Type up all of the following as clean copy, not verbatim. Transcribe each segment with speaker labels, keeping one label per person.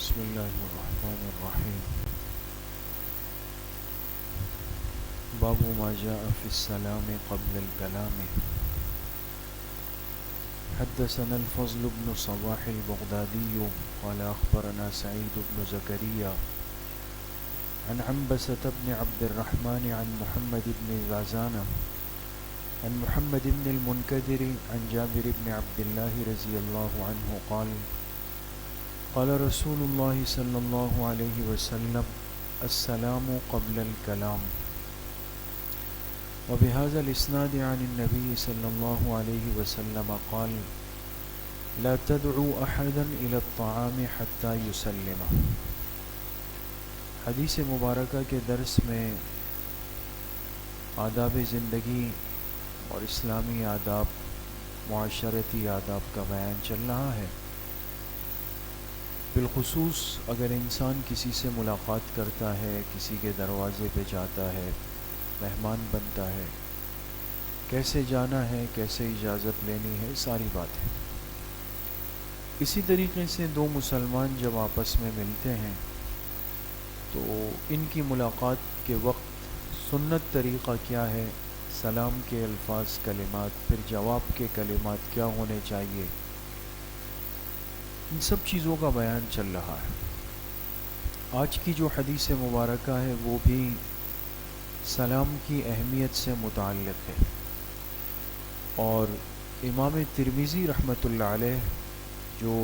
Speaker 1: بسم اللہ الرحمن الرحیم باب ما جاء فی السلام قبل الکلام حدثنا الفضل بن صباح البغدادی قال اخبرنا سعید بن زکریا عن عنبسة بن عبد الرحمن عن محمد بن غازان عن محمد بن المنكدر عن جابر بن عبد الله رضی اللہ عنہ قال قال رسول اللہ صلی اللہ علیہ وسلم السلام قبل الکلام وبهذا الاسناد عن النبي صلی اللہ علیہ وسلم قال لا تدعوا احدا الى الطعام حتى يسلم۔ حدیث مبارکہ کے درس میں آداب زندگی اور اسلامی آداب، معاشرتی آداب کا بیان چل رہا ہے۔ بالخصوص اگر انسان کسی سے ملاقات کرتا ہے، کسی کے دروازے پہ جاتا ہے، مہمان بنتا ہے، کیسے جانا ہے، کیسے اجازت لینی ہے، ساری باتیں۔ اسی طریقے سے دو مسلمان جب آپس میں ملتے ہیں تو ان کی ملاقات کے وقت سنت طریقہ کیا ہے، سلام کے الفاظ، کلمات، پھر جواب کے کلمات کیا ہونے چاہیے، ان سب چیزوں کا بیان چل رہا ہے۔ آج کی جو حدیث مبارکہ ہے وہ بھی سلام کی اہمیت سے متعلق ہے، اور امام ترمذی رحمۃ اللہ علیہ جو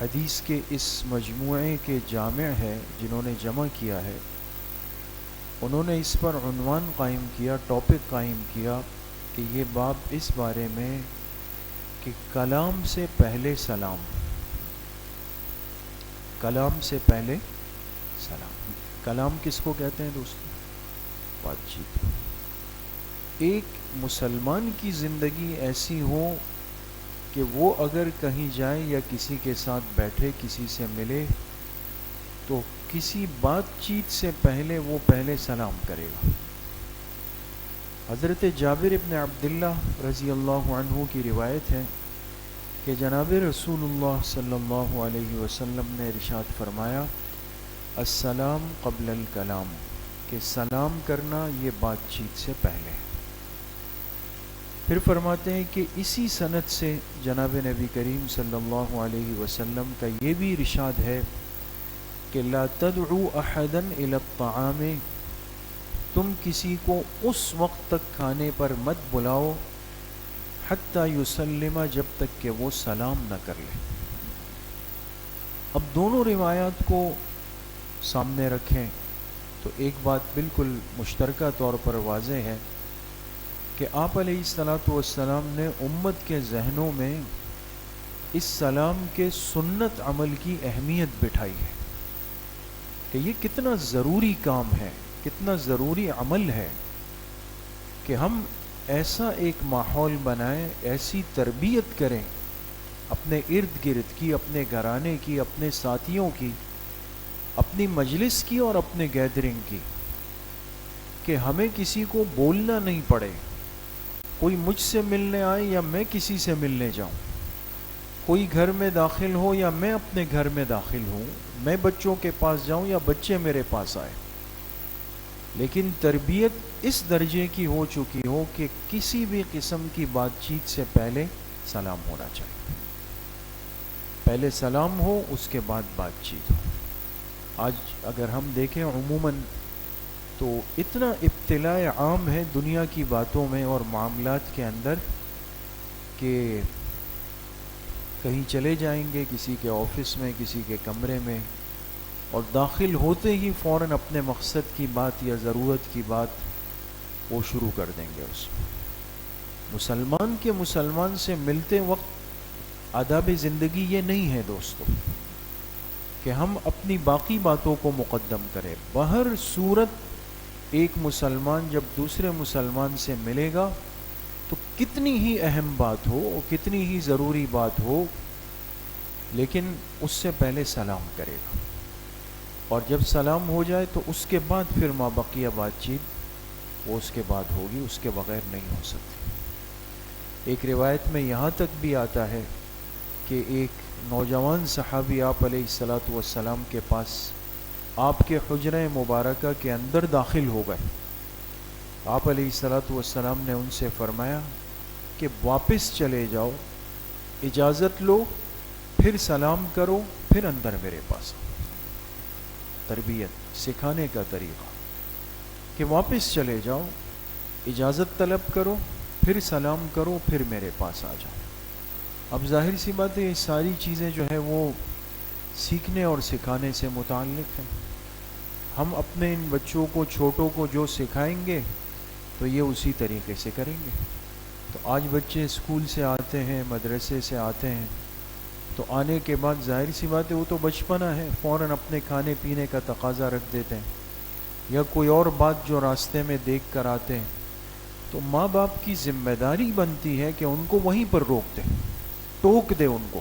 Speaker 1: حدیث کے اس مجموعے کے جامع ہے، جنہوں نے جمع کیا ہے، انہوں نے اس پر عنوان قائم کیا، ٹاپک قائم کیا کہ یہ باب اس بارے میں کہ کلام سے پہلے سلام، کلام سے پہلے سلام۔ کلام کس کو کہتے ہیں دوستو؟ بات چیت۔ ایک مسلمان کی زندگی ایسی ہو کہ وہ اگر کہیں جائے یا کسی کے ساتھ بیٹھے، کسی سے ملے، تو کسی بات چیت سے پہلے وہ پہلے سلام کرے گا۔ حضرت جابر بن عبداللہ رضی اللہ عنہ کی روایت ہے کہ جناب رسول اللہ صلی اللہ علیہ وسلم نے ارشاد فرمایا السلام قبل الکلام، کہ سلام کرنا یہ بات چیت سے پہلے۔ پھر فرماتے ہیں کہ اسی سند سے جناب نبی کریم صلی اللہ علیہ وسلم کا یہ بھی ارشاد ہے کہ لا تدعوا احدا الى الطعام، تم کسی کو اس وقت تک کھانے پر مت بلاؤ حتی یسلم، جب تک کہ وہ سلام نہ کر لے۔ اب دونوں روایات کو سامنے رکھیں تو ایک بات بالکل مشترکہ طور پر واضح ہے کہ آپ علیہ الصلاۃ والسلام نے امت کے ذہنوں میں اس سلام کے سنت عمل کی اہمیت بٹھائی ہے کہ یہ کتنا ضروری کام ہے، کتنا ضروری عمل ہے کہ ہم ایسا ایک ماحول بنائیں، ایسی تربیت کریں اپنے ارد گرد کی، اپنے گھرانے کی، اپنے ساتھیوں کی، اپنی مجلس کی اور اپنے گیدرنگ کی، کہ ہمیں کسی کو بولنا نہیں پڑے، کوئی مجھ سے ملنے آئے یا میں کسی سے ملنے جاؤں، کوئی گھر میں داخل ہو یا میں اپنے گھر میں داخل ہوں، میں بچوں کے پاس جاؤں یا بچے میرے پاس آئے، لیکن تربیت اس درجے کی ہو چکی ہو کہ کسی بھی قسم کی بات چیت سے پہلے سلام ہونا چاہیے، پہلے سلام ہو، اس کے بعد بات چیت ہو۔ آج اگر ہم دیکھیں عموماً تو اتنا ابتلاء عام ہے دنیا کی باتوں میں اور معاملات کے اندر کہ کہیں چلے جائیں گے، کسی کے آفس میں، کسی کے کمرے میں، اور داخل ہوتے ہی فوراً اپنے مقصد کی بات یا ضرورت کی بات وہ شروع کر دیں گے۔ اس میں مسلمان کے مسلمان سے ملتے وقت آداب زندگی یہ نہیں ہے دوستو کہ ہم اپنی باقی باتوں کو مقدم کریں۔ بہر صورت ایک مسلمان جب دوسرے مسلمان سے ملے گا تو کتنی ہی اہم بات ہو، کتنی ہی ضروری بات ہو، لیکن اس سے پہلے سلام کرے گا، اور جب سلام ہو جائے تو اس کے بعد پھر مابقیہ بات چیت وہ اس کے بعد ہوگی، اس کے بغیر نہیں ہو سکتی۔ ایک روایت میں یہاں تک بھی آتا ہے کہ ایک نوجوان صحابی آپ علیہ الصلاۃ والسلام کے پاس آپ کے حجرہ مبارکہ کے اندر داخل ہو گئے. آپ علیہ الصلاۃ والسلام نے ان سے فرمایا کہ واپس چلے جاؤ, اجازت لو, پھر سلام کرو, پھر اندر میرے پاس آؤ. تربیت سکھانے کا طریقہ کہ واپس چلے جاؤ, اجازت طلب کرو, پھر سلام کرو, پھر میرے پاس آ جاؤ. اب ظاہر سی بات ہے یہ ساری چیزیں جو ہے وہ سیکھنے اور سکھانے سے متعلق ہیں. ہم اپنے ان بچوں کو, چھوٹوں کو جو سکھائیں گے تو یہ اسی طریقے سے کریں گے. تو آج بچے اسکول سے آتے ہیں, مدرسے سے آتے ہیں, تو آنے کے بعد ظاہر سی بات ہے وہ تو بچپنا ہے, فوراً اپنے کھانے پینے کا تقاضا رکھ دیتے ہیں, یا کوئی اور بات جو راستے میں دیکھ کر آتے ہیں. تو ماں باپ کی ذمہ داری بنتی ہے کہ ان کو وہیں پر روک دے, ٹوک دے ان کو,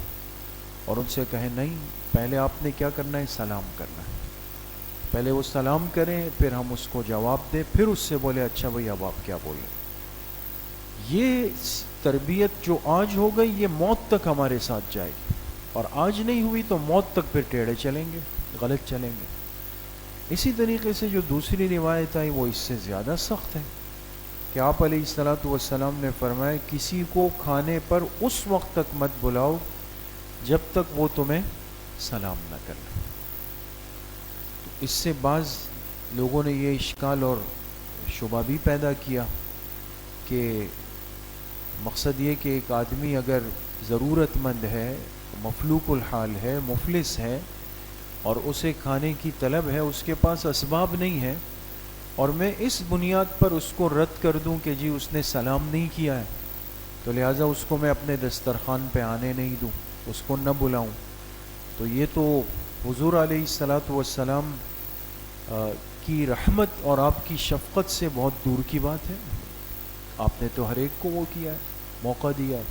Speaker 1: اور ان سے کہیں نہیں, پہلے آپ نے کیا کرنا ہے, سلام کرنا ہے. پہلے وہ سلام کریں, پھر ہم اس کو جواب دیں, پھر اس سے بولے اچھا بھئی اب آپ کیا بولیں. یہ تربیت جو آج ہو گئی یہ موت تک ہمارے ساتھ جائے گی, اور آج نہیں ہوئی تو موت تک پھر ٹیڑھے چلیں گے, غلط چلیں گے. اسی طریقے سے جو دوسری روایت آئی وہ اس سے زیادہ سخت ہے کہ آپ علیہ الصلاۃ والسلام نے فرمایا کسی کو کھانے پر اس وقت تک مت بلاؤ جب تک وہ تمہیں سلام نہ کر لے. تو اس سے بعض لوگوں نے یہ اشکال اور شبہ بھی پیدا کیا کہ مقصد یہ کہ ایک آدمی اگر ضرورت مند ہے, مفلوق الحال ہے, مفلس ہے, اور اسے کھانے کی طلب ہے, اس کے پاس اسباب نہیں ہے, اور میں اس بنیاد پر اس کو رد کر دوں کہ جی اس نے سلام نہیں کیا ہے تو لہٰذا اس کو میں اپنے دسترخوان پہ آنے نہیں دوں, اس کو نہ بلاؤں, تو یہ تو حضور علیہ الصلاۃ والسلام کی رحمت اور آپ کی شفقت سے بہت دور کی بات ہے. آپ نے تو ہر ایک کو وہ کیا ہے, موقع دیا ہے.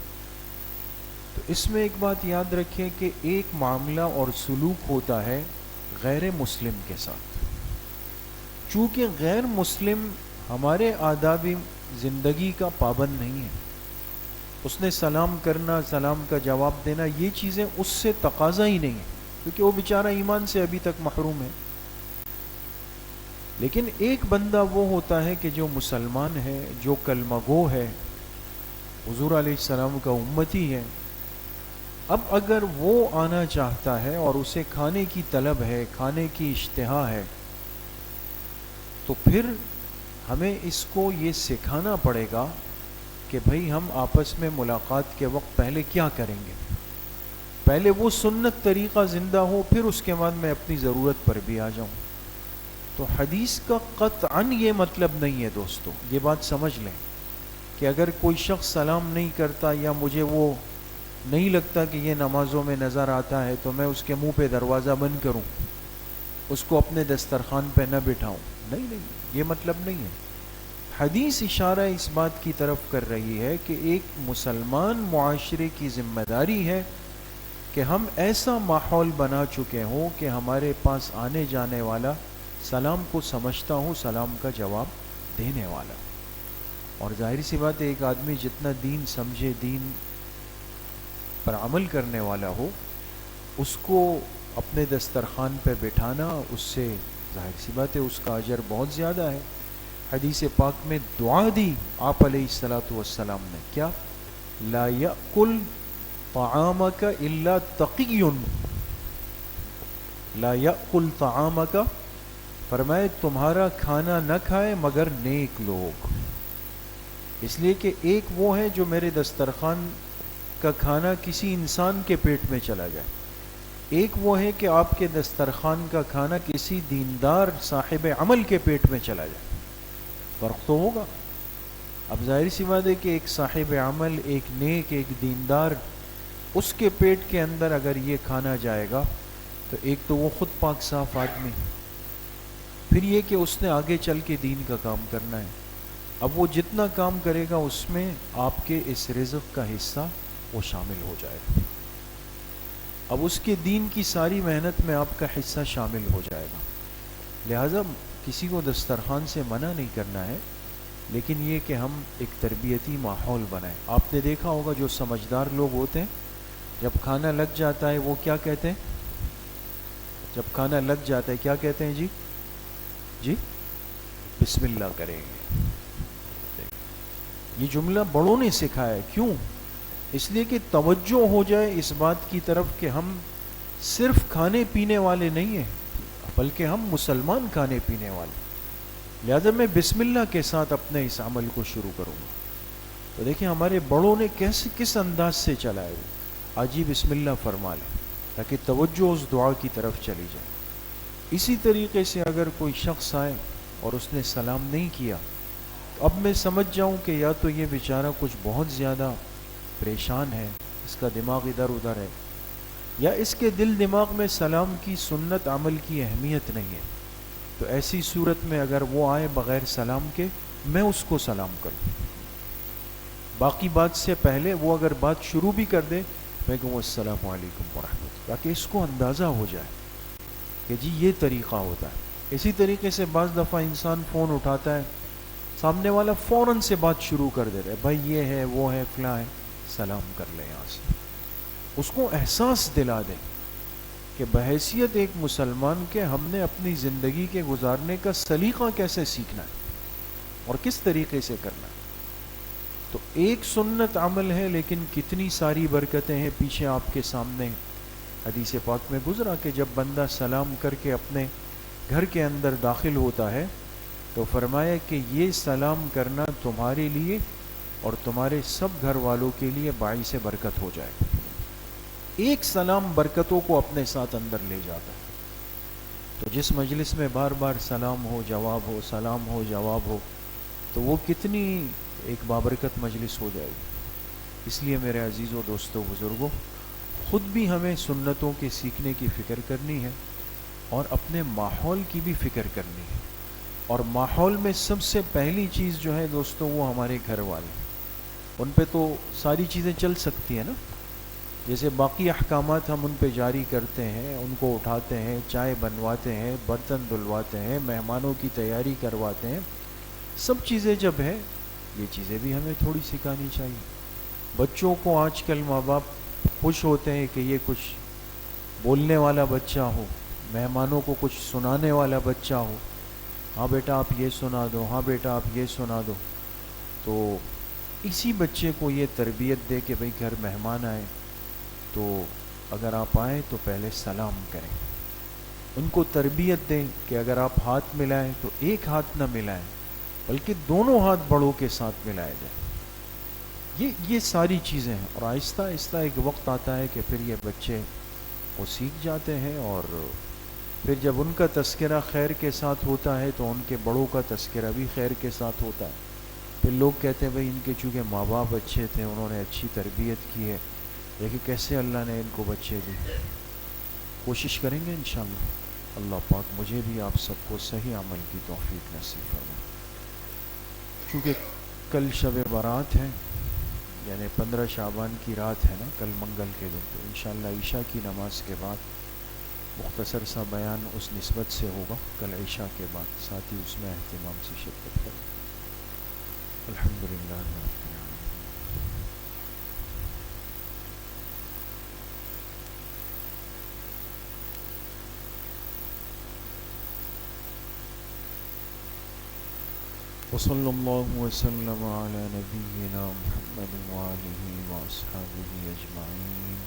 Speaker 1: تو اس میں ایک بات یاد رکھیں کہ ایک معاملہ اور سلوک ہوتا ہے غیر مسلم کے ساتھ. چونکہ غیر مسلم ہمارے آدابی زندگی کا پابند نہیں ہے, اس نے سلام کرنا, سلام کا جواب دینا, یہ چیزیں اس سے تقاضا ہی نہیں ہے, کیونکہ وہ بیچارہ ایمان سے ابھی تک محروم ہے. لیکن ایک بندہ وہ ہوتا ہے کہ جو مسلمان ہے, جو کلمہ گو ہے, حضور علیہ السلام کا امتی ہے. اب اگر وہ آنا چاہتا ہے اور اسے کھانے کی طلب ہے, کھانے کی اشتہا ہے, تو پھر ہمیں اس کو یہ سکھانا پڑے گا کہ بھئی ہم آپس میں ملاقات کے وقت پہلے کیا کریں گے. پہلے وہ سنت طریقہ زندہ ہو, پھر اس کے بعد میں اپنی ضرورت پر بھی آ جاؤں. تو حدیث کا قطعاً یہ مطلب نہیں ہے دوستو, یہ بات سمجھ لیں کہ اگر کوئی شخص سلام نہیں کرتا یا مجھے وہ نہیں لگتا کہ یہ نمازوں میں نظر آتا ہے تو میں اس کے منہ پہ دروازہ بند کروں, اس کو اپنے دسترخوان پہ نہ بٹھاؤں. نہیں نہیں, یہ مطلب نہیں ہے. حدیث اشارہ اس بات کی طرف کر رہی ہے کہ ایک مسلمان معاشرے کی ذمہ داری ہے کہ ہم ایسا ماحول بنا چکے ہوں کہ ہمارے پاس آنے جانے والا سلام کو سمجھتا ہوں, سلام کا جواب دینے والا. اور ظاہر سی بات ہے ایک آدمی جتنا دین سمجھے, دین پر عمل کرنے والا ہو, اس کو اپنے دسترخوان پہ بٹھانا, اس سے ظاہر سی بات ہے اس کا اجر بہت زیادہ ہے. حدیث پاک میں دعا دی آپ علیہ الصلاۃ والسلام نے, کیا؟ لا یأکل طعامک الا تقی, لا یأکل طعامک, فرمائے تمہارا کھانا نہ کھائے مگر نیک لوگ. اس لیے کہ ایک وہ ہے جو میرے دسترخوان کا کھانا کسی انسان کے پیٹ میں چلا جائے, ایک وہ ہے کہ آپ کے دسترخوان کا کھانا کسی دیندار صاحب عمل کے پیٹ میں چلا جائے. فرق تو ہوگا. اب ظاہر سی بات ہے کہ ایک صاحب عمل, ایک نیک, ایک دیندار, اس کے پیٹ کے اندر اگر یہ کھانا جائے گا تو ایک تو وہ خود پاک صاف آدمی, پھر یہ کہ اس نے آگے چل کے دین کا کام کرنا ہے. اب وہ جتنا کام کرے گا اس میں آپ کے اس رزق کا حصہ وہ شامل ہو جائے گا. اب اس کے دین کی ساری محنت میں آپ کا حصہ شامل ہو جائے گا. لہٰذا کسی کو دسترخوان سے منع نہیں کرنا ہے, لیکن یہ کہ ہم ایک تربیتی ماحول بنائیں. آپ نے دیکھا ہوگا جو سمجھدار لوگ ہوتے ہیں جب کھانا لگ جاتا ہے وہ کیا کہتے ہیں؟ جب کھانا لگ جاتا ہے کیا کہتے ہیں جی؟ جی بسم اللہ کریں گے. یہ جملہ بڑوں نے سکھایا ہے. کیوں؟ اس لیے کہ توجہ ہو جائے اس بات کی طرف کہ ہم صرف کھانے پینے والے نہیں ہیں بلکہ ہم مسلمان کھانے پینے والے. لہذا میں بسم اللہ کے ساتھ اپنے اس عمل کو شروع کروں گا. تو دیکھیں ہمارے بڑوں نے کس انداز سے چلائے ہوئے. آج ہی بسم اللہ فرما لیں تاکہ توجہ اس دعا کی طرف چلی جائے. اسی طریقے سے اگر کوئی شخص آئے اور اس نے سلام نہیں کیا تو اب میں سمجھ جاؤں کہ یا تو یہ بیچارہ کچھ بہت زیادہ پریشان ہے, اس کا دماغ ادھر ادھر ہے, یا اس کے دل دماغ میں سلام کی سنت عمل کی اہمیت نہیں ہے. تو ایسی صورت میں اگر وہ آئے بغیر سلام کے میں اس کو سلام کروں. باقی بات سے پہلے وہ اگر بات شروع بھی کر دے میں کہوں السلام علیکم ورحمۃ اللہ, تاکہ اس کو اندازہ ہو جائے کہ جی یہ طریقہ ہوتا ہے. اسی طریقے سے بعض دفعہ انسان فون اٹھاتا ہے, سامنے والا فوراً سے بات شروع کر دے رہا ہے, بھائی یہ ہے وہ ہے فلاں ہے, سلام کر لیں یہاں سے. اس کو احساس دلا دیں کہ بحیثیت ایک مسلمان کے ہم نے اپنی زندگی کے گزارنے کا سلیقہ کیسے سیکھنا ہے اور کس طریقے سے کرنا ہے. تو ایک سنت عمل ہے لیکن کتنی ساری برکتیں ہیں پیچھے آپ کے سامنے. حدیث پاک میں گزرا کہ جب بندہ سلام کر کے اپنے گھر کے اندر داخل ہوتا ہے تو فرمایا کہ یہ سلام کرنا تمہارے لیے اور تمہارے سب گھر والوں کے لیے باعث برکت ہو جائے. ایک سلام برکتوں کو اپنے ساتھ اندر لے جاتا ہے. تو جس مجلس میں بار بار سلام ہو جواب ہو, سلام ہو جواب ہو, تو وہ کتنی ایک بابرکت مجلس ہو جائے گی. اس لیے میرے عزیزوں دوستوں بزرگوں, خود بھی ہمیں سنتوں کے سیکھنے کی فکر کرنی ہے اور اپنے ماحول کی بھی فکر کرنی ہے. اور ماحول میں سب سے پہلی چیز جو ہے دوستوں وہ ہمارے گھر والے. ان پہ تو ساری چیزیں چل سکتی ہیں نا, جیسے باقی احکامات ہم ان پہ جاری کرتے ہیں, ان کو اٹھاتے ہیں, چائے بنواتے ہیں, برتن دھلواتے ہیں, مہمانوں کی تیاری کرواتے ہیں. سب چیزیں جب ہیں یہ چیزیں بھی ہمیں تھوڑی سکھانی چاہیے. بچوں کو آج کل ماں باپ خوش ہوتے ہیں کہ یہ کچھ بولنے والا بچہ ہو, مہمانوں کو کچھ سنانے والا بچہ ہو. ہاں بیٹا آپ یہ سنا دو, ہاں بیٹا آپ یہ سنا دو. تو اسی بچے کو یہ تربیت دے کہ بھئی گھر مہمان آئے تو اگر آپ آئیں تو پہلے سلام کریں. ان کو تربیت دیں کہ اگر آپ ہاتھ ملائیں تو ایک ہاتھ نہ ملائیں بلکہ دونوں ہاتھ بڑوں کے ساتھ ملائے جائیں. یہ ساری چیزیں ہیں, اور آہستہ آہستہ ایک وقت آتا ہے کہ پھر یہ بچے وہ سیکھ جاتے ہیں, اور پھر جب ان کا تذکرہ خیر کے ساتھ ہوتا ہے تو ان کے بڑوں کا تذکرہ بھی خیر کے ساتھ ہوتا ہے. پھر لوگ کہتے ہیں بھئی ان کے چونکہ ماں باپ اچھے تھے, انہوں نے اچھی تربیت کی ہے, دیکھیں کیسے اللہ نے ان کو بچے دی. کوشش کریں گے انشاءاللہ. اللہ پاک مجھے بھی آپ سب کو صحیح عمل کی توفیق نصیب فرمائے. چونکہ کل شب برات ہے, یعنی 15 شعبان کی رات ہے نا, کل منگل کے دن, تو انشاءاللہ عشاء کی نماز کے بعد مختصر سا بیان اس نسبت سے ہوگا کل عشاء کے بعد. ساتھ ہی اس میں اہتمام سے شرکت کریں. الحمدللہ رب العالمین. وصلی اللہ وسلم علی نبینا محمد وآلہ واصحابہ اجمعین.